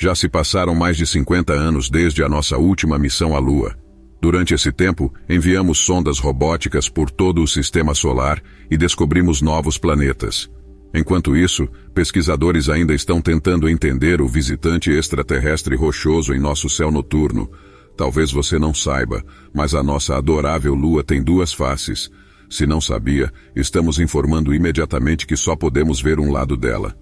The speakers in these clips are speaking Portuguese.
Já se passaram mais de 50 anos desde a nossa última missão à Lua. Durante esse tempo, enviamos sondas robóticas por todo o sistema solar e descobrimos novos planetas. Enquanto isso, pesquisadores ainda estão tentando entender o visitante extraterrestre rochoso em nosso céu noturno. Talvez você não saiba, mas a nossa adorável Lua tem duas faces. Se não sabia, estamos informando imediatamente que só podemos ver um lado dela,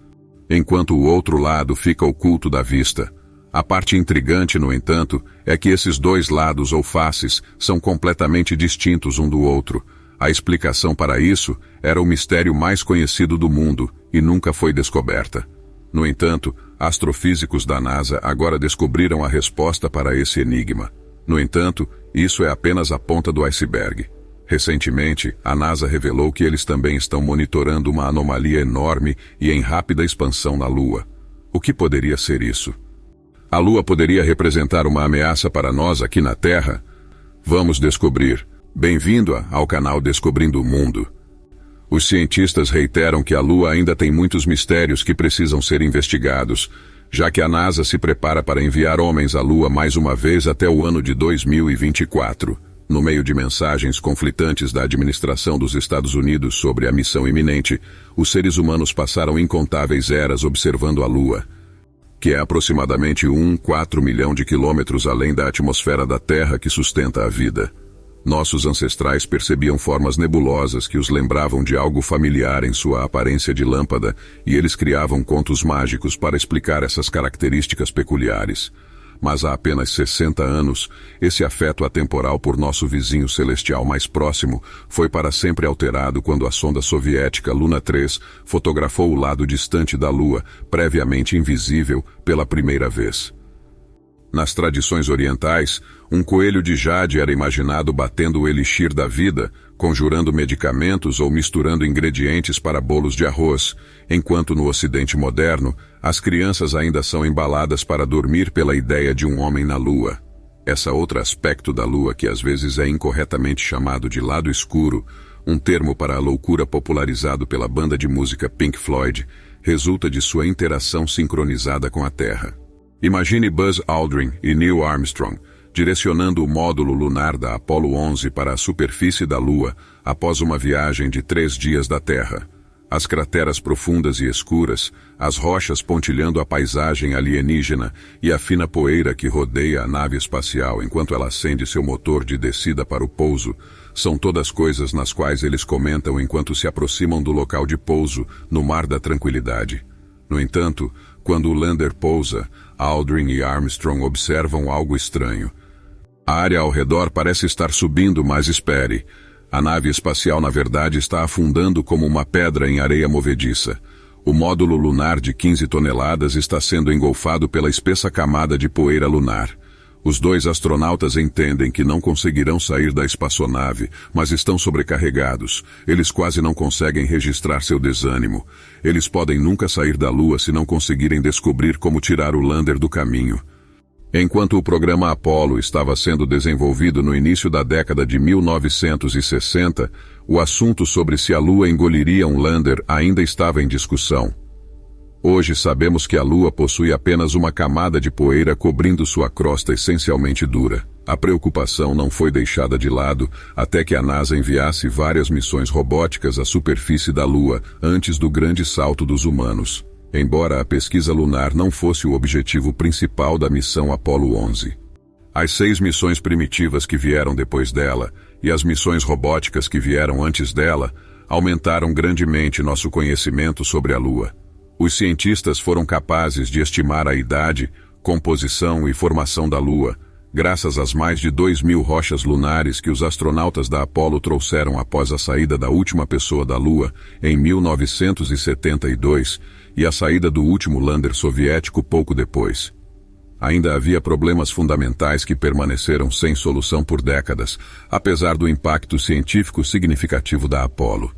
enquanto o outro lado fica oculto da vista. A parte intrigante, no entanto, é que esses dois lados ou faces são completamente distintos um do outro. A explicação para isso era o mistério mais conhecido do mundo e nunca foi descoberta. No entanto, astrofísicos da NASA agora descobriram a resposta para esse enigma. No entanto, isso é apenas a ponta do iceberg. Recentemente, a NASA revelou que eles também estão monitorando uma anomalia enorme e em rápida expansão na Lua. O que poderia ser isso? A Lua poderia representar uma ameaça para nós aqui na Terra? Vamos descobrir. Bem-vindo ao canal Descobrindo o Mundo. Os cientistas reiteram que a Lua ainda tem muitos mistérios que precisam ser investigados, já que a NASA se prepara para enviar homens à Lua mais uma vez até o ano de 2024. No meio de mensagens conflitantes da administração dos Estados Unidos sobre a missão iminente, os seres humanos passaram incontáveis eras observando a Lua, que é aproximadamente 1,4 milhão de quilômetros além da atmosfera da Terra que sustenta a vida. Nossos ancestrais percebiam formas nebulosas que os lembravam de algo familiar em sua aparência de lâmpada, e eles criavam contos mágicos para explicar essas características peculiares. Mas há apenas 60 anos, esse afeto atemporal por nosso vizinho celestial mais próximo foi para sempre alterado quando a sonda soviética Luna 3 fotografou o lado distante da Lua, previamente invisível, pela primeira vez. Nas tradições orientais, um coelho de jade era imaginado batendo o elixir da vida, conjurando medicamentos ou misturando ingredientes para bolos de arroz, enquanto no Ocidente moderno, as crianças ainda são embaladas para dormir pela ideia de um homem na Lua. Esse outro aspecto da Lua, que às vezes é incorretamente chamado de lado escuro, um termo para a loucura popularizado pela banda de música Pink Floyd, resulta de sua interação sincronizada com a Terra. Imagine Buzz Aldrin e Neil Armstrong direcionando o módulo lunar da Apollo 11 para a superfície da Lua após uma viagem de 3 dias da Terra. As crateras profundas e escuras, as rochas pontilhando a paisagem alienígena e a fina poeira que rodeia a nave espacial enquanto ela acende seu motor de descida para o pouso, são todas coisas nas quais eles comentam enquanto se aproximam do local de pouso no Mar da Tranquilidade. No entanto, quando o lander pousa, Aldrin e Armstrong observam algo estranho. A área ao redor parece estar subindo, mas espere. A nave espacial, na verdade, está afundando como uma pedra em areia movediça. O módulo lunar de 15 toneladas está sendo engolfado pela espessa camada de poeira lunar. Os 2 astronautas entendem que não conseguirão sair da espaçonave, mas estão sobrecarregados. Eles quase não conseguem registrar seu desânimo. Eles podem nunca sair da Lua se não conseguirem descobrir como tirar o lander do caminho. Enquanto o programa Apollo estava sendo desenvolvido no início da década de 1960, o assunto sobre se a Lua engoliria um lander ainda estava em discussão. Hoje sabemos que a Lua possui apenas uma camada de poeira cobrindo sua crosta essencialmente dura. A preocupação não foi deixada de lado até que a NASA enviasse várias missões robóticas à superfície da Lua antes do grande salto dos humanos, embora a pesquisa lunar não fosse o objetivo principal da missão Apollo 11. As 6 missões primitivas que vieram depois dela e as missões robóticas que vieram antes dela aumentaram grandemente nosso conhecimento sobre a Lua. Os cientistas foram capazes de estimar a idade, composição e formação da Lua, graças às mais de 2.000 rochas lunares que os astronautas da Apollo trouxeram após a saída da última pessoa da Lua em 1972 e a saída do último lander soviético pouco depois. Ainda havia problemas fundamentais que permaneceram sem solução por décadas, apesar do impacto científico significativo da Apollo.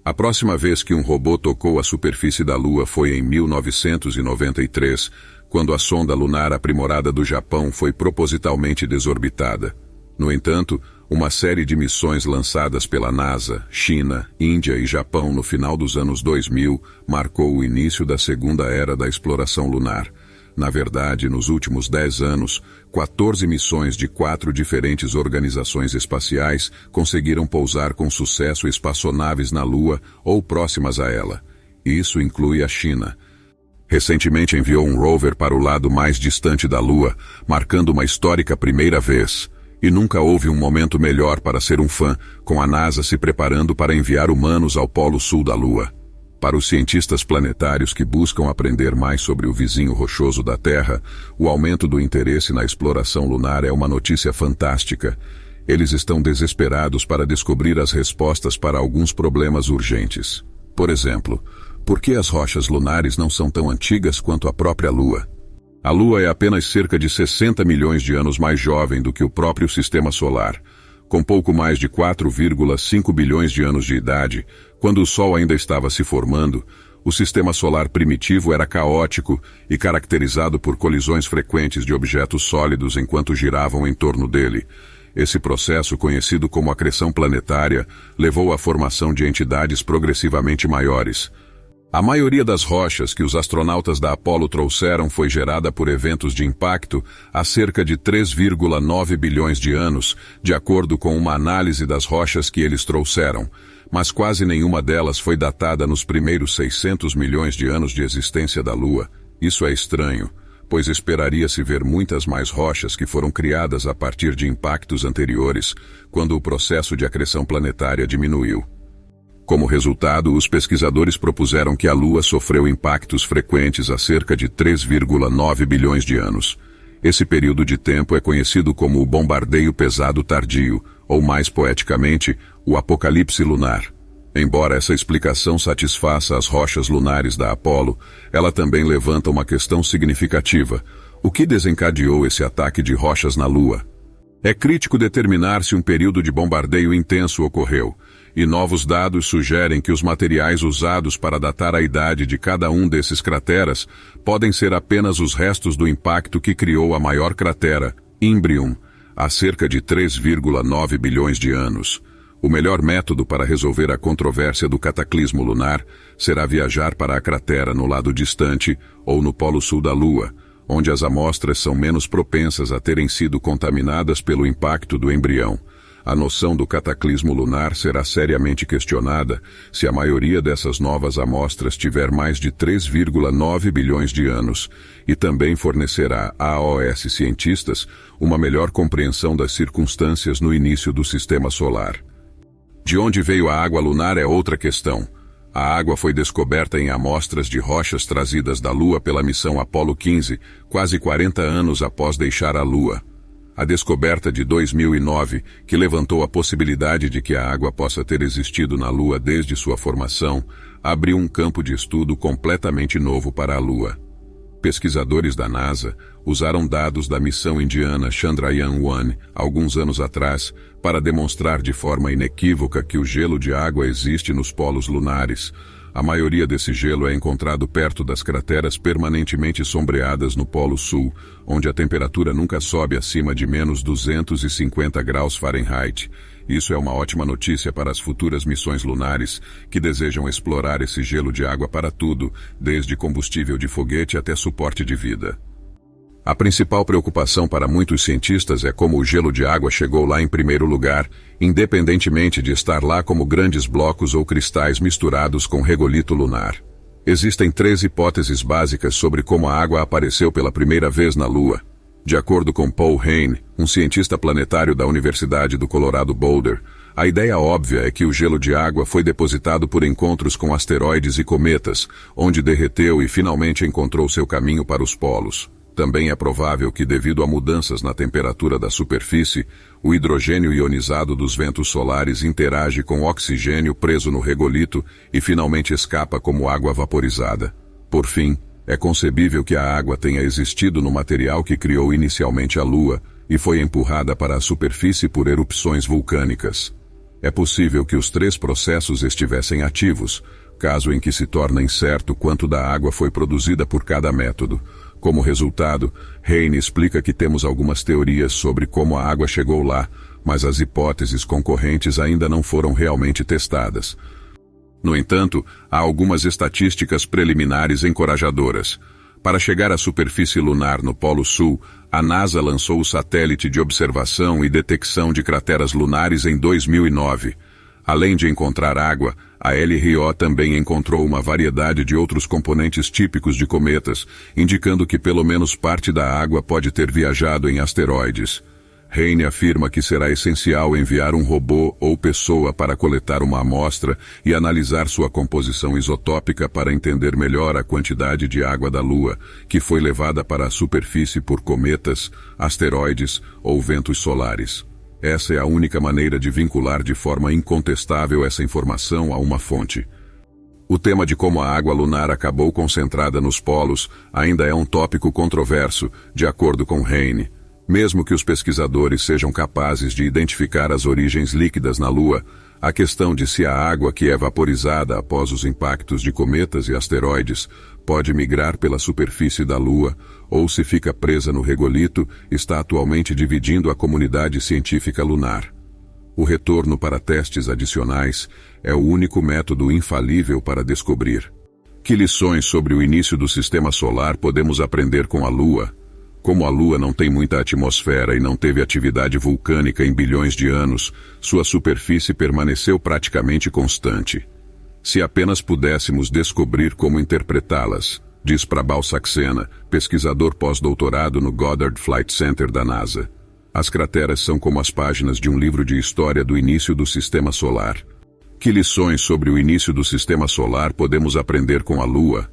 A próxima vez que um robô tocou a superfície da Lua foi em 1993, quando a sonda lunar aprimorada do Japão foi propositalmente desorbitada. No entanto, uma série de missões lançadas pela NASA, China, Índia e Japão no final dos anos 2000 marcou o início da segunda era da exploração lunar. Na verdade, nos últimos 10 anos, 14 missões de 4 diferentes organizações espaciais conseguiram pousar com sucesso espaçonaves na Lua ou próximas a ela. Isso inclui a China. Recentemente enviou um rover para o lado mais distante da Lua, marcando uma histórica primeira vez. E nunca houve um momento melhor para ser um fã, com a NASA se preparando para enviar humanos ao Polo Sul da Lua. Para os cientistas planetários que buscam aprender mais sobre o vizinho rochoso da Terra, o aumento do interesse na exploração lunar é uma notícia fantástica. Eles estão desesperados para descobrir as respostas para alguns problemas urgentes. Por exemplo, por que as rochas lunares não são tão antigas quanto a própria Lua? A Lua é apenas cerca de 60 milhões de anos mais jovem do que o próprio Sistema Solar. Com pouco mais de 4,5 bilhões de anos de idade, quando o Sol ainda estava se formando, o Sistema Solar primitivo era caótico e caracterizado por colisões frequentes de objetos sólidos enquanto giravam em torno dele. Esse processo, conhecido como acreção planetária, levou à formação de entidades progressivamente maiores. A maioria das rochas que os astronautas da Apollo trouxeram foi gerada por eventos de impacto há cerca de 3,9 bilhões de anos, de acordo com uma análise das rochas que eles trouxeram, mas quase nenhuma delas foi datada nos primeiros 600 milhões de anos de existência da Lua. Isso é estranho, pois esperaria-se ver muitas mais rochas que foram criadas a partir de impactos anteriores, quando o processo de acreção planetária diminuiu. Como resultado, os pesquisadores propuseram que a Lua sofreu impactos frequentes há cerca de 3,9 bilhões de anos. Esse período de tempo é conhecido como o bombardeio pesado tardio, ou mais poeticamente, o apocalipse lunar. Embora essa explicação satisfaça as rochas lunares da Apollo, ela também levanta uma questão significativa. O que desencadeou esse ataque de rochas na Lua? É crítico determinar se um período de bombardeio intenso ocorreu, e novos dados sugerem que os materiais usados para datar a idade de cada um desses crateras podem ser apenas os restos do impacto que criou a maior cratera, Imbrium, há cerca de 3,9 bilhões de anos. O melhor método para resolver a controvérsia do cataclismo lunar será viajar para a cratera no lado distante ou no polo sul da Lua, onde as amostras são menos propensas a terem sido contaminadas pelo impacto do embrião. A noção do cataclismo lunar será seriamente questionada se a maioria dessas novas amostras tiver mais de 3,9 bilhões de anos, e também fornecerá a AOS cientistas uma melhor compreensão das circunstâncias no início do sistema solar. De onde veio a água lunar é outra questão. A água foi descoberta em amostras de rochas trazidas da Lua pela missão Apollo 15, quase 40 anos após deixar a Lua. A descoberta de 2009, que levantou a possibilidade de que a água possa ter existido na Lua desde sua formação, abriu um campo de estudo completamente novo para a Lua. Pesquisadores da NASA usaram dados da missão indiana Chandrayaan-1 alguns anos atrás para demonstrar de forma inequívoca que o gelo de água existe nos polos lunares. A maioria desse gelo é encontrado perto das crateras permanentemente sombreadas no Polo Sul, onde a temperatura nunca sobe acima de menos 250 graus Fahrenheit. Isso é uma ótima notícia para as futuras missões lunares, que desejam explorar esse gelo de água para tudo, desde combustível de foguete até suporte de vida. A principal preocupação para muitos cientistas é como o gelo de água chegou lá em primeiro lugar, independentemente de estar lá como grandes blocos ou cristais misturados com regolito lunar. Existem 3 hipóteses básicas sobre como a água apareceu pela primeira vez na Lua. De acordo com Paul Hayne, um cientista planetário da Universidade do Colorado Boulder, a ideia óbvia é que o gelo de água foi depositado por encontros com asteroides e cometas, onde derreteu e finalmente encontrou seu caminho para os polos. Também é provável que, devido a mudanças na temperatura da superfície, o hidrogênio ionizado dos ventos solares interage com o oxigênio preso no regolito e finalmente escapa como água vaporizada. Por fim, é concebível que a água tenha existido no material que criou inicialmente a Lua e foi empurrada para a superfície por erupções vulcânicas. É possível que os 3 processos estivessem ativos, caso em que se torna incerto quanto da água foi produzida por cada método. Como resultado, Hayne explica que temos algumas teorias sobre como a água chegou lá, mas as hipóteses concorrentes ainda não foram realmente testadas. No entanto, há algumas estatísticas preliminares encorajadoras. Para chegar à superfície lunar no Polo Sul, a NASA lançou o satélite de observação e detecção de crateras lunares em 2009. Além de encontrar água, a LRO também encontrou uma variedade de outros componentes típicos de cometas, indicando que pelo menos parte da água pode ter viajado em asteroides. Heine afirma que será essencial enviar um robô ou pessoa para coletar uma amostra e analisar sua composição isotópica para entender melhor a quantidade de água da Lua, que foi levada para a superfície por cometas, asteroides ou ventos solares. Essa é a única maneira de vincular de forma incontestável essa informação a uma fonte. O tema de como a água lunar acabou concentrada nos polos ainda é um tópico controverso, de acordo com Heine. Mesmo que os pesquisadores sejam capazes de identificar as origens líquidas na Lua, a questão de se a água que é vaporizada após os impactos de cometas e asteroides pode migrar pela superfície da Lua ou se fica presa no regolito está atualmente dividindo a comunidade científica lunar. O retorno para testes adicionais é o único método infalível para descobrir. Que lições sobre o início do Sistema Solar podemos aprender com a Lua? Como a Lua não tem muita atmosfera e não teve atividade vulcânica em bilhões de anos, sua superfície permaneceu praticamente constante. Se apenas pudéssemos descobrir como interpretá-las, diz Prabal Saxena, pesquisador pós-doutorado no Goddard Flight Center da NASA. As crateras são como as páginas de um livro de história do início do Sistema Solar. Que lições sobre o início do Sistema Solar podemos aprender com a Lua?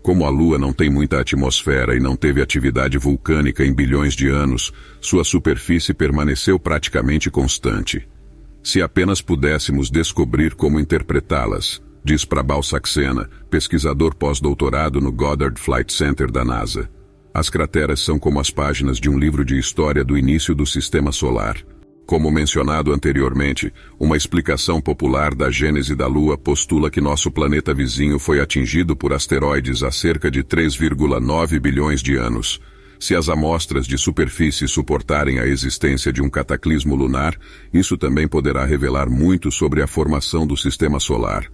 Como a Lua não tem muita atmosfera e não teve atividade vulcânica em bilhões de anos, sua superfície permaneceu praticamente constante. Se apenas pudéssemos descobrir como interpretá-las, diz Prabal Saxena, pesquisador pós-doutorado no Goddard Flight Center da NASA. As crateras são como as páginas de um livro de história do início do Sistema Solar. Como mencionado anteriormente, uma explicação popular da gênese da Lua postula que nosso planeta vizinho foi atingido por asteroides há cerca de 3,9 bilhões de anos. Se as amostras de superfície suportarem a existência de um cataclismo lunar, isso também poderá revelar muito sobre a formação do Sistema Solar.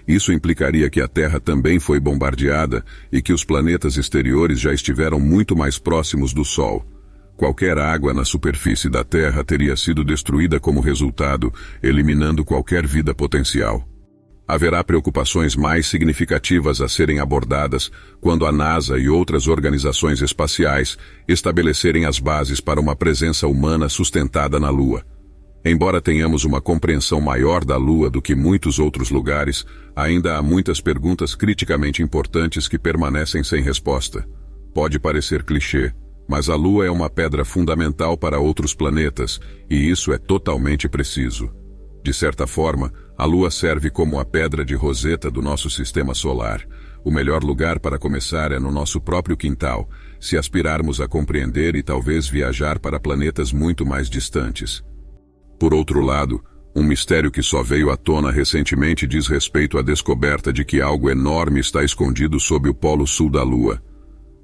Isso implicaria que a Terra também foi bombardeada e que os planetas exteriores já estiveram muito mais próximos do Sol. Qualquer água na superfície da Terra teria sido destruída como resultado, eliminando qualquer vida potencial. Haverá preocupações mais significativas a serem abordadas quando a NASA e outras organizações espaciais estabelecerem as bases para uma presença humana sustentada na Lua. Embora tenhamos uma compreensão maior da Lua do que muitos outros lugares, ainda há muitas perguntas criticamente importantes que permanecem sem resposta. Pode parecer clichê, mas a Lua é uma pedra fundamental para outros planetas, e isso é totalmente preciso. De certa forma, a Lua serve como a pedra de Roseta do nosso sistema solar. O melhor lugar para começar é no nosso próprio quintal, se aspirarmos a compreender e talvez viajar para planetas muito mais distantes. Por outro lado, um mistério que só veio à tona recentemente diz respeito à descoberta de que algo enorme está escondido sob o Polo Sul da Lua.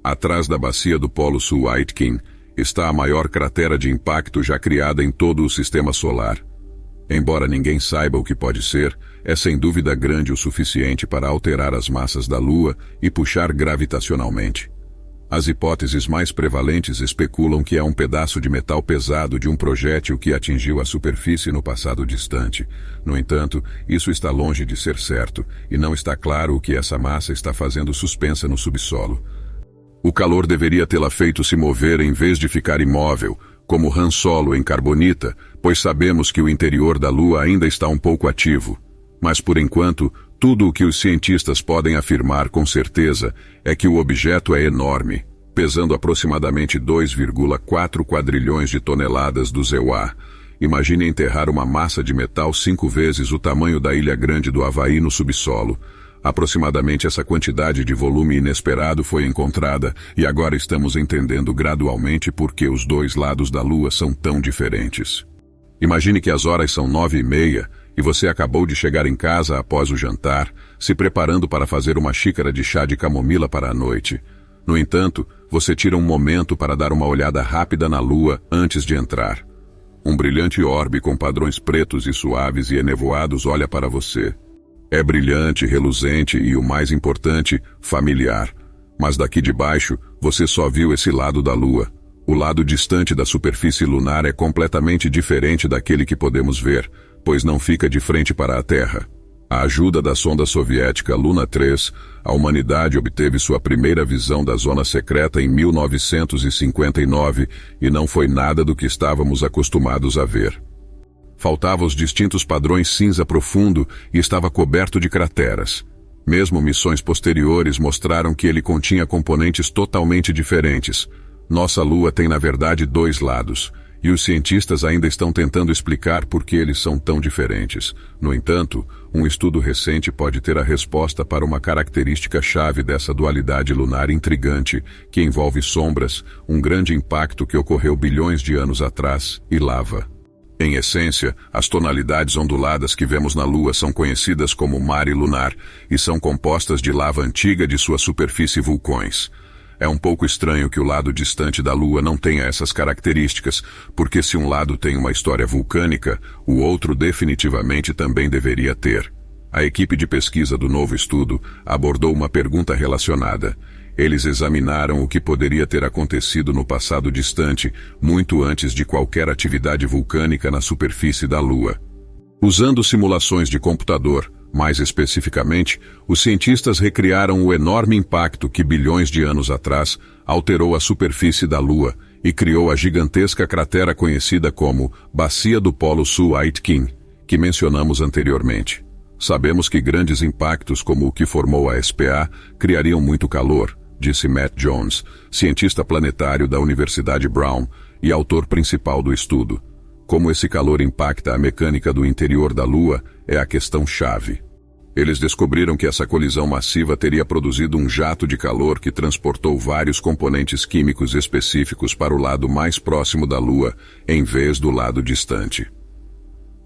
Atrás da bacia do Polo Sul Aitken está a maior cratera de impacto já criada em todo o sistema solar. Embora ninguém saiba o que pode ser, é sem dúvida grande o suficiente para alterar as massas da Lua e puxar gravitacionalmente. As hipóteses mais prevalentes especulam que é um pedaço de metal pesado de um projétil que atingiu a superfície no passado distante. No entanto, isso está longe de ser certo, e não está claro o que essa massa está fazendo suspensa no subsolo. O calor deveria tê-la feito se mover em vez de ficar imóvel, como Han Solo em Carbonita, pois sabemos que o interior da Lua ainda está um pouco ativo. Mas por enquanto, tudo o que os cientistas podem afirmar com certeza é que o objeto é enorme, pesando aproximadamente 2,4 quadrilhões de toneladas do Zeuá. Imagine enterrar uma massa de metal 5 vezes o tamanho da Ilha Grande do Havaí no subsolo. Aproximadamente essa quantidade de volume inesperado foi encontrada e agora estamos entendendo gradualmente por que os dois lados da Lua são tão diferentes. Imagine que as horas são 9h30 e você acabou de chegar em casa após o jantar, se preparando para fazer uma xícara de chá de camomila para a noite. No entanto, você tira um momento para dar uma olhada rápida na Lua antes de entrar. Um brilhante orbe com padrões pretos e suaves e enevoados olha para você. É brilhante, reluzente e, o mais importante, familiar. Mas daqui de baixo, você só viu esse lado da Lua. O lado distante da superfície lunar é completamente diferente daquele que podemos ver, pois não fica de frente para a Terra. A ajuda da sonda soviética Luna 3, a humanidade obteve sua primeira visão da zona secreta em 1959 e não foi nada do que estávamos acostumados a ver. Faltavam os distintos padrões cinza profundo e estava coberto de crateras. Mesmo missões posteriores mostraram que ele continha componentes totalmente diferentes. Nossa Lua tem na verdade dois lados, e os cientistas ainda estão tentando explicar por que eles são tão diferentes. No entanto, um estudo recente pode ter a resposta para uma característica-chave dessa dualidade lunar intrigante, que envolve sombras, um grande impacto que ocorreu bilhões de anos atrás, e lava. Em essência, as tonalidades onduladas que vemos na Lua são conhecidas como mare lunar e são compostas de lava antiga de sua superfície e vulcões. É um pouco estranho que o lado distante da Lua não tenha essas características, porque se um lado tem uma história vulcânica, o outro definitivamente também deveria ter. A equipe de pesquisa do novo estudo abordou uma pergunta relacionada. Eles examinaram o que poderia ter acontecido no passado distante, muito antes de qualquer atividade vulcânica na superfície da Lua. Usando simulações de computador, mais especificamente, os cientistas recriaram o enorme impacto que bilhões de anos atrás alterou a superfície da Lua e criou a gigantesca cratera conhecida como Bacia do Polo Sul Aitken, que mencionamos anteriormente. Sabemos que grandes impactos como o que formou a SPA criariam muito calor, disse Matt Jones, cientista planetário da Universidade Brown e autor principal do estudo. Como esse calor impacta a mecânica do interior da Lua é a questão-chave. Eles descobriram que essa colisão massiva teria produzido um jato de calor que transportou vários componentes químicos específicos para o lado mais próximo da Lua, em vez do lado distante.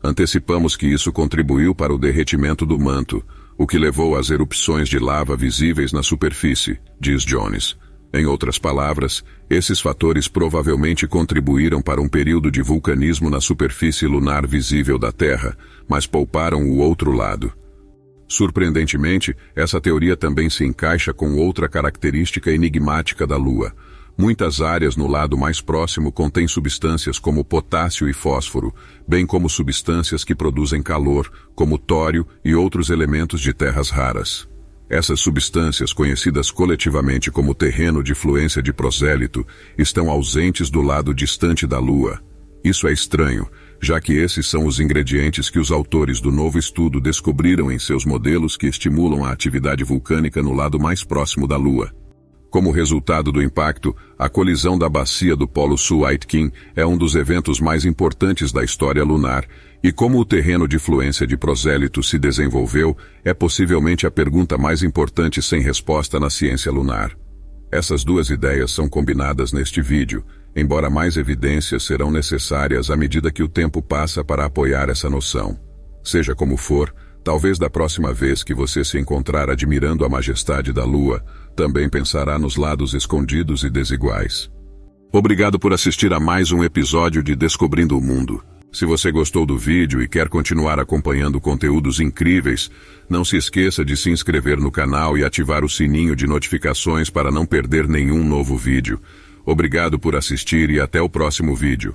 Antecipamos que isso contribuiu para o derretimento do manto, o que levou às erupções de lava visíveis na superfície, diz Jones. Em outras palavras, esses fatores provavelmente contribuíram para um período de vulcanismo na superfície lunar visível da Terra, mas pouparam o outro lado. Surpreendentemente, essa teoria também se encaixa com outra característica enigmática da Lua. Muitas áreas no lado mais próximo contêm substâncias como potássio e fósforo, bem como substâncias que produzem calor, como tório e outros elementos de terras raras. Essas substâncias, conhecidas coletivamente como terreno de fluência de prosélito, estão ausentes do lado distante da Lua. Isso é estranho, já que esses são os ingredientes que os autores do novo estudo descobriram em seus modelos que estimulam a atividade vulcânica no lado mais próximo da Lua. Como resultado do impacto, a colisão da Bacia do Polo Sul Aitken é um dos eventos mais importantes da história lunar, e como o terreno de fluência de prosélito se desenvolveu, é possivelmente a pergunta mais importante sem resposta na ciência lunar. Essas duas ideias são combinadas neste vídeo, embora mais evidências serão necessárias à medida que o tempo passa para apoiar essa noção. Seja como for, talvez da próxima vez que você se encontrar admirando a majestade da Lua, também pensará nos lados escondidos e desiguais. Obrigado por assistir a mais um episódio de Descobrindo o Mundo. Se você gostou do vídeo e quer continuar acompanhando conteúdos incríveis, não se esqueça de se inscrever no canal e ativar o sininho de notificações para não perder nenhum novo vídeo. Obrigado por assistir e até o próximo vídeo.